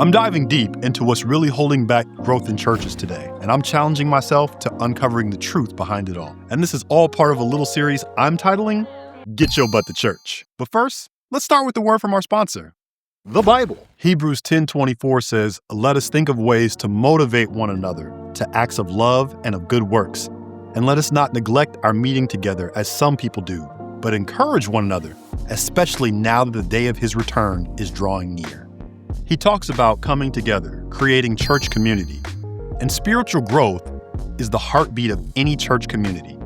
I'm diving deep into what's really holding back growth in churches today, and I'm challenging myself to uncovering the truth behind it all. And this is all part of a little series I'm titling, Get Your Butt to Church. But first, let's start with the word from our sponsor, the Bible. Hebrews 10:24 says, "Let us think of ways to motivate one another to acts of love and of good works. And let us not neglect our meeting together as some people do, but encourage one another, especially now that the day of his return is drawing near." He talks about coming together, creating church community. And spiritual growth is the heartbeat of any church community.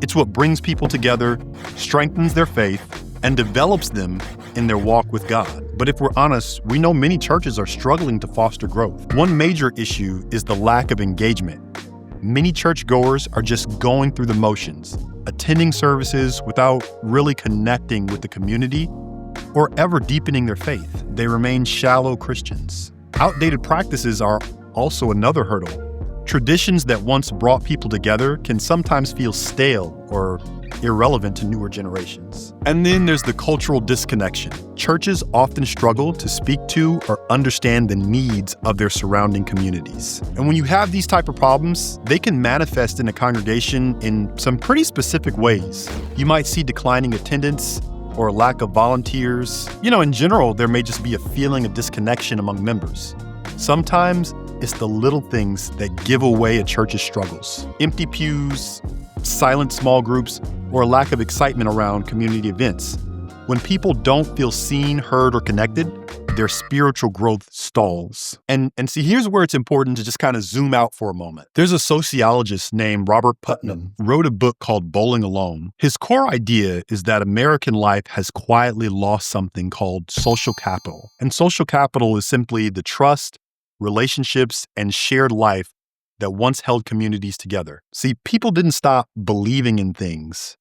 It's what brings people together, strengthens their faith, and develops them in their walk with God. But if we're honest, we know many churches are struggling to foster growth. One major issue is the lack of engagement. Many churchgoers are just going through the motions, attending services without really connecting with the community or ever deepening their faith. They remain shallow Christians. Outdated practices are also another hurdle. Traditions that once brought people together can sometimes feel stale or irrelevant to newer generations. And then there's the cultural disconnection. Churches often struggle to speak to or understand the needs of their surrounding communities. And when you have these type of problems, they can manifest in a congregation in some pretty specific ways. You might see declining attendance or a lack of volunteers. In general, there may just be a feeling of disconnection among members. Sometimes it's the little things that give away a church's struggles. Empty pews, silent small groups, or a lack of excitement around community events. When people don't feel seen, heard, or connected, their spiritual growth stalls. And see, here's where it's important to just kind of zoom out for a moment. There's a sociologist named Robert Putnam who wrote a book called Bowling Alone. His core idea is that American life has quietly lost something called social capital. And social capital is simply the trust, relationships, and shared life that once held communities together. See, people didn't stop believing in things.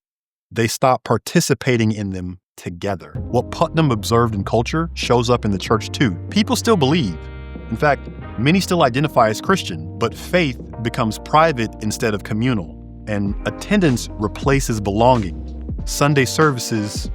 They stopped participating in them together. What Putnam observed in culture shows up in the church too. People still believe. In fact, many still identify as Christian, but faith becomes private instead of communal, and attendance replaces belonging. Sunday services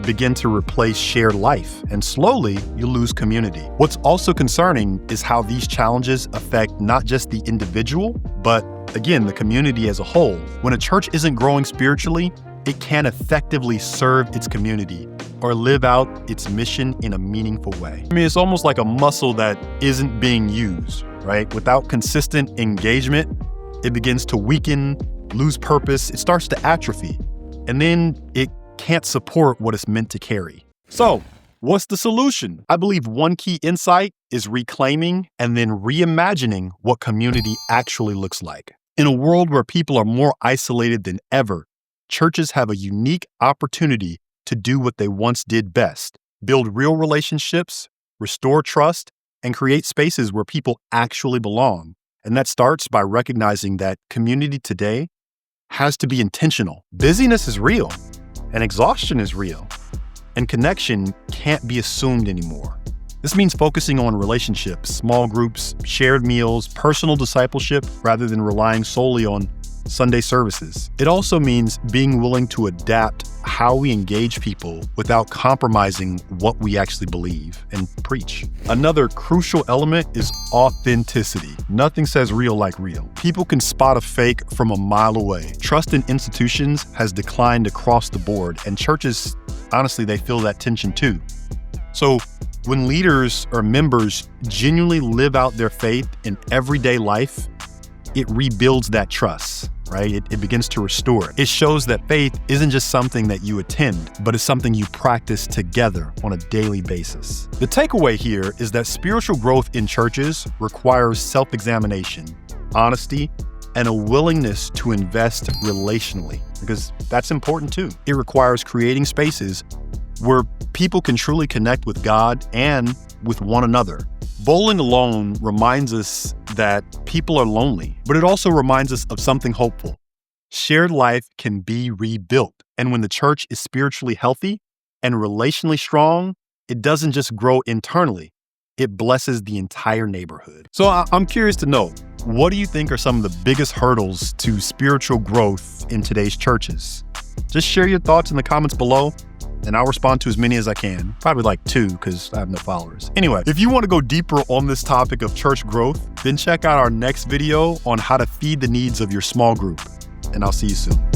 begin to replace shared life, and slowly you lose community. What's also concerning is how these challenges affect not just the individual, but again, the community as a whole. When a church isn't growing spiritually, it can't effectively serve its community or live out its mission in a meaningful way. It's almost like a muscle that isn't being used, right? Without consistent engagement, it begins to weaken, lose purpose, it starts to atrophy, and then it can't support what it's meant to carry. So, what's the solution? I believe one key insight is reclaiming and then reimagining what community actually looks like. In a world where people are more isolated than ever, churches have a unique opportunity to do what they once did best: build real relationships, restore trust, and create spaces where people actually belong. And that starts by recognizing that community today has to be intentional. Busyness is real. And exhaustion is real, and connection can't be assumed anymore. This means focusing on relationships, small groups, shared meals, personal discipleship, rather than relying solely on Sunday services. It also means being willing to adapt how we engage people without compromising what we actually believe and preach. Another crucial element is authenticity. Nothing says real like real. People can spot a fake from a mile away. Trust in institutions has declined across the board, and churches, honestly, they feel that tension too. So when leaders or members genuinely live out their faith in everyday life, it rebuilds that trust, right? It begins to restore it. It shows that faith isn't just something that you attend, but it's something you practice together on a daily basis. The takeaway here is that spiritual growth in churches requires self-examination, honesty, and a willingness to invest relationally, because that's important too. It requires creating spaces where people can truly connect with God and with one another. Bowling Alone reminds us that people are lonely, but it also reminds us of something hopeful. Shared life can be rebuilt. And when the church is spiritually healthy and relationally strong, it doesn't just grow internally, it blesses the entire neighborhood. So I'm curious to know, what do you think are some of the biggest hurdles to spiritual growth in today's churches? Just share your thoughts in the comments below. and I'll respond to as many as I can. Probably like 2 because I have no followers. Anyway, if you want to go deeper on this topic of church growth, then check out our next video on how to feed the needs of your small group. And I'll see you soon.